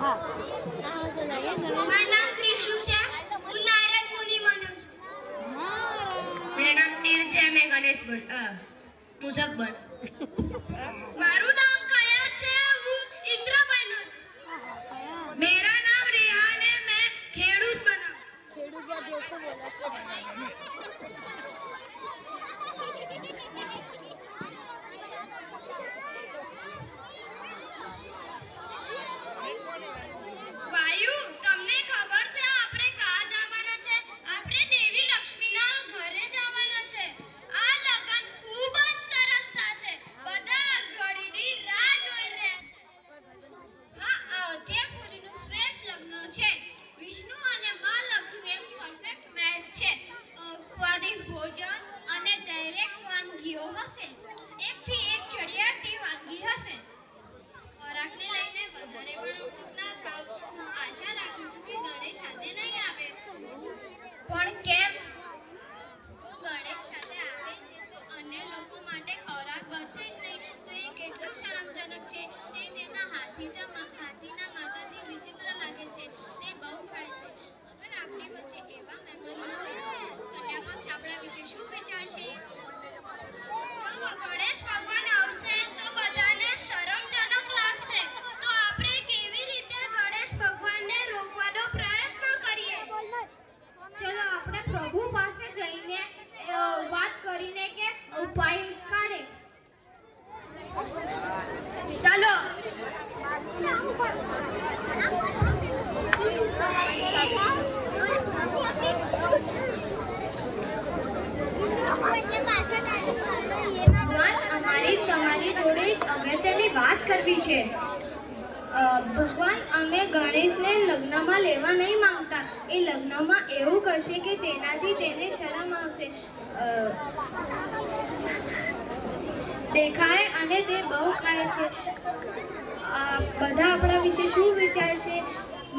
મારું નામ ત્રિશુ છે. હું નારદ મુનિ બનું છું. मेरा नाम तीर है. मैं गणेश मूसक बन. મારું નામ કયા છે. હું ઇન્દ્ર બનું છું. मेरा नाम रेहान है. मैं खेडूत बना. વાયુ, તમને ખબર છે આપણે ક્યાં જવાના છે? આપણે દેવી લક્ષ્મીના ઘરે જવાના છે. આ લગન ખૂબ જ સરસ થશે. બધા ઘડીની રાહ જોઈ રહ્યા છે. હા, અયોધ્યાપુરીનું શ્રેષ્ઠ લગ્ન છે. વિષ્ણુ અને મા લક્ષ્મી એક પરફેક્ટ મેચ છે. સ્વાદિષ્ટ ભોજન અને દરેક વાનગીઓ હશે. એકથી એક ચડિયાતી વાનગી હશે. ખોરાકને લઈને વધારે પણ ઉત્સુક ના થાવ. હું આશા રાખું છું કે ગણેશ સાથે નહીં આવે. પણ કેમ? જો ગણેશ સાથે આવે છે તો અન્ય લોકો માટે ખોરાક બચે જ નહીં, તો એ કેટલું શરમજનક છે. તે તેના હાથીના માતાથી વિચિત્ર લાગે છે. તે બહુ ખાય છે. અગર આપણી વચ્ચે એવા મહેમાનો આવે તો કન્યા પક્ષ આપણા વિશે શું વિચારશે? જો ગણેશ ભગવાન આવશે તો બધાને શરમજનક લાગશે. તો આપણે કેવી રીતે ગણેશ ભગવાનને રોકવાનો પ્રયત્ન કરીએ? ચલો આપણે પ્રભુ પાસે જઈને વાત કરીને કે ઉપાય કાઢે. ચાલો. ભગવાન, અમારી તમારી જોડે અગત્યની વાત કરવી છે. ભગવાન, અમે ગણેશને લગ્નમાં લેવા નહીં માંગતા. એ લગ્નમાં એવું કરશે કે તેનાથી તેને શરમ આવશે, દેખાય અને તે બહુ ખાય છે. બધા આપણા વિશે શું વિચારશે?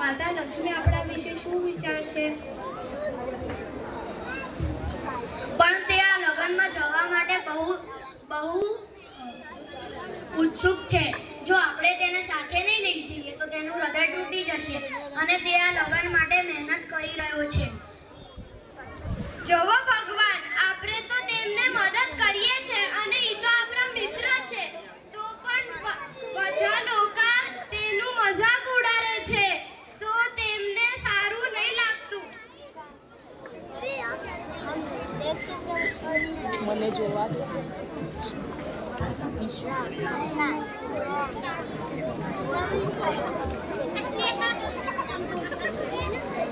માતા લક્ષ્મી આપણા વિશે શું વિચારશે? પણ તે આ લગ્નમાં જવા માટે બહુ ઉત્સુક છે. જો આપણે તેને સાથે નહીં લઈ જઈએ તો તેનું હૃદય તૂટી જશે અને તે આ લગ્ન માટે મહેનત કરી રહ્યો છે. જોવો ભગવાન, આપણે તો તેમને મદદ કરીએ છે અને એ તો આપણા મિત્ર છે. તો પણ બધા લોકો તેનું મજાક ઉડાડે છે તો તેમને સારું નહીં લાગતું. મને જોવા દો.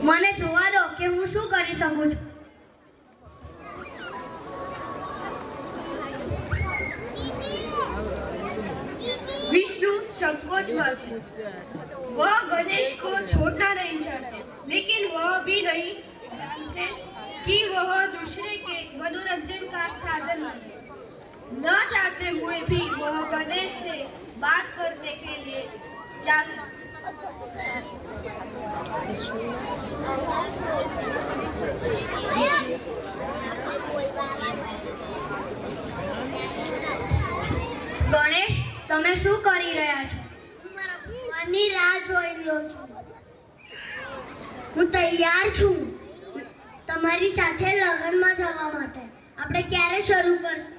મને જોવા દો કે હું શું કરી શકું છું. विष्णु संकोच में है. वह गणेश को छोड़ना नहीं चाहते, लेकिन वह भी नहीं जानते कि वह दूसरे के मनोरंजन का साधन बने. न चाहते हुए भी वह गणेश से बात करने के लिए जाते. ગણેશ, તમે શું કરી રહ્યા છો? ભગવાનની રાહ જોઈ રહ્યો છું. હું તૈયાર છું તમારી સાથે લગ્નમાં જવા માટે. આપણે ક્યારે શરૂ કરશું?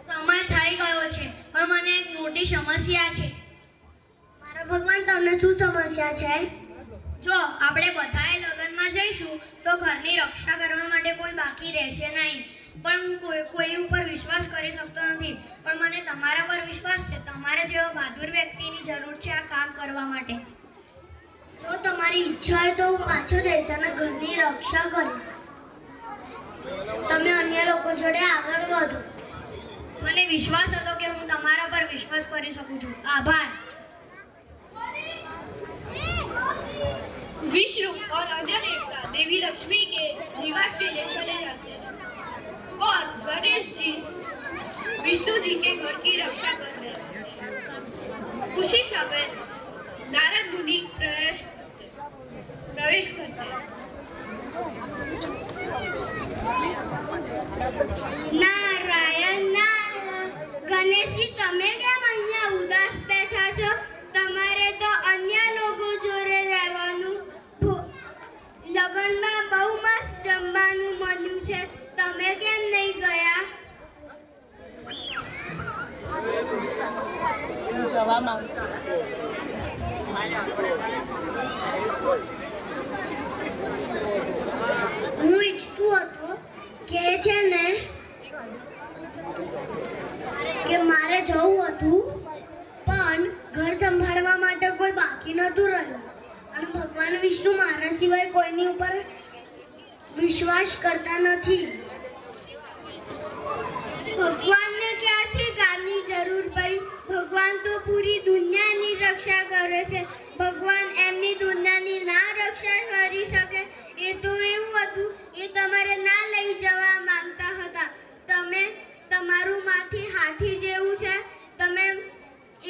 સમય થઈ ગયો છે, પણ મને એક મોટી સમસ્યા છે. મારા ભગવાન, તમને શું સમસ્યા છે? જો આપણે બધાએ લગ્નમાં જઈશું તો ઘરની રક્ષા કરવા માટે કોઈ બાકી રહેશે નહીં. પણ હું કોઈ ઉપર વિશ્વાસ કરી શકતો નથી. પણ મને તમારા પર વિશ્વાસ છે. તમારા જેવા બહાદુર વ્યક્તિની જરૂર છે આ કામ કરવા માટે. જો તમારી ઈચ્છા હોય તો હું પાછો જઈશ અને ઘરની રક્ષા કરીશ. તમે અન્ય લોકો જોડે આગળ વધો. મને વિશ્વાસ હતો કે હું તમારા પર વિશ્વાસ કરી શકું છું. આભાર. विष्णु और अन्य देवता देवी लक्ष्मी के निवास के लिए चले जाते हैं और गणेश जी विष्णु जी के घर की रक्षा कर रहे हैं. उसी समय नारद मुनि प्रवेश करते हैं. નારાયણ નારાયણ. ગણેશજી, તમે કેમ અહીંયા ઉદાસ બેઠા છો? તમારે તો અન્ય લોકો કરવામાં આવશે. હું ઈચ્છતું હતો કે છે ને કે મારે જવું હતું પણ ઘર સંભાળવા માટે કોઈ બાકી નહોતું રહ્યું અને ભગવાન વિષ્ણુ મારા સિવાય કોઈની ઉપર વિશ્વાસ કરતા નથી. ભગવાનને ક્યારથી ગામની જરૂર પડી? ભગવાન તો પૂરી દુનિયાની રક્ષા કરે છે. ભગવાન એમની દુનિયાની ના રક્ષા કરી શકે? એ તો એવું હતું, એ તમારે ના લઈ જવા માંગતા હતા. તમે તમારું માથી હાથી જેવું છે, તમે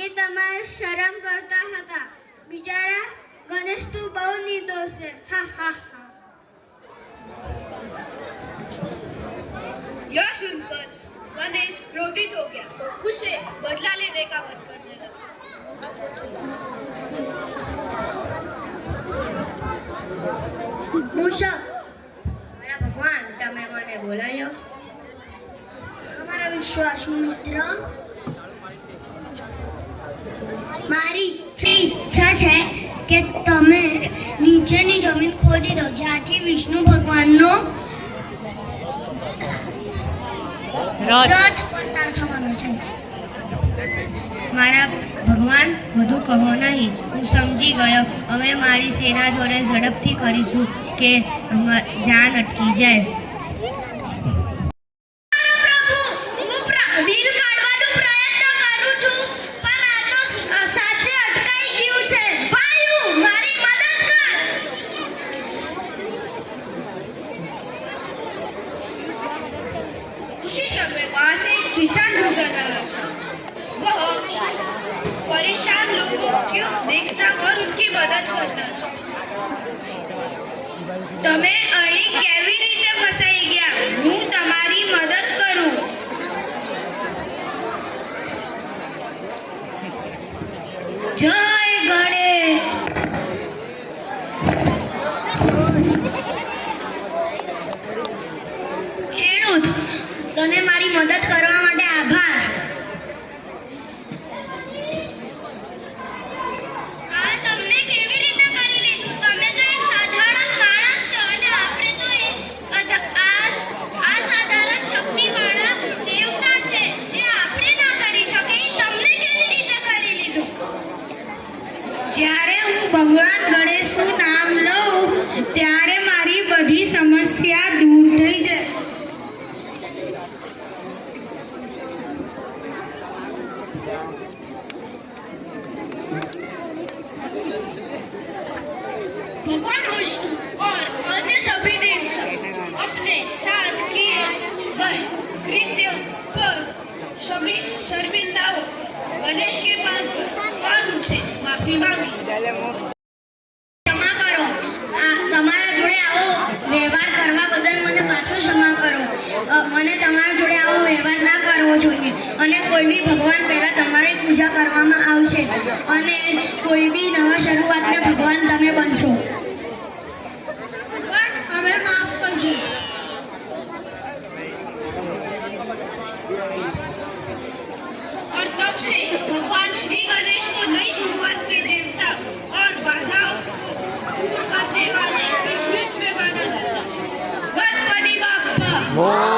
એ તમારે શરમ કરતા હતા. બિચારા ગણેશ તો બહુ નિર્દોષ છે. હા હા હા. यह सुनकर गणेश क्रोधित हो गया, उसे बदला लेने का मन करने लगा. મૂષક, મારા ભગવાન, તમે મને બોલાયો. અમારા વિશ્વાસુ મિત્ર, મારી ઈચ્છા છે કે તમે નીચેની જમીન ખોદી દો જ્યાંથી વિષ્ણુ ભગવાનનો રથ પસાર થવાનો છે. મારા ભગવાન, વધુ કહો નહીં, હું સમજી ગયો. અમે મારી સેના જોડે ઝડપથી કરીશું કે જાન અટકી જાય. उसी समय वहां से एक किसान गुजर रहा था. वह परेशान लोगों को देखता और उनकी मदद करता था. તમે અહીં કેવી રીતે ફસાઈ ગયા? હું તમારી મદદ કરું. જય ગણેશ. ખેડૂત, તને મારી મદદ કરવા માટે આભાર. આ તમને કેવી રીતે કરી લીધું? તમે તો એક સાધારણ માણસ છો અને આપણે તો આ સાધારણ શક્તિવાળા દેવતા છે જે આપણે ના કરી શકે. તમને કેવી રીતે કરી લીધું? જ્યારે હું ભગવાન ગણેશનું નામ લઉં ત્યારે મારી બધી સમસ્યા દૂર થઈ જાય. भगवान विष्णु और अन्य सभी देवता अपने साथ किए गए कृत्यों पर सभी शर्मिंदा होकर गणेश के पास गए और उनसे माफी मांगी. ક્ષમા કરો. તમારા જોડે આવો વ્યવહાર કરવા બદલ મને પાછો ક્ષમા કરો. મને તમારા જોડે આવો વ્યવહાર ના કરવો જોઈએ અને કોઈ બી ભગવાન પહેલા તમારી પૂજા કરવામાં આવશે અને કોઈ બી નવા શરૂઆતને ભગવાન તમે બનશો. ભગવાન, અમે માફ કરજો. और तब से भगवान श्री गणेश को नई शुरुआत के देवता और बाधाओं को दूर करने वाले के रूप में माना जाता है. गणपति बाप्पा.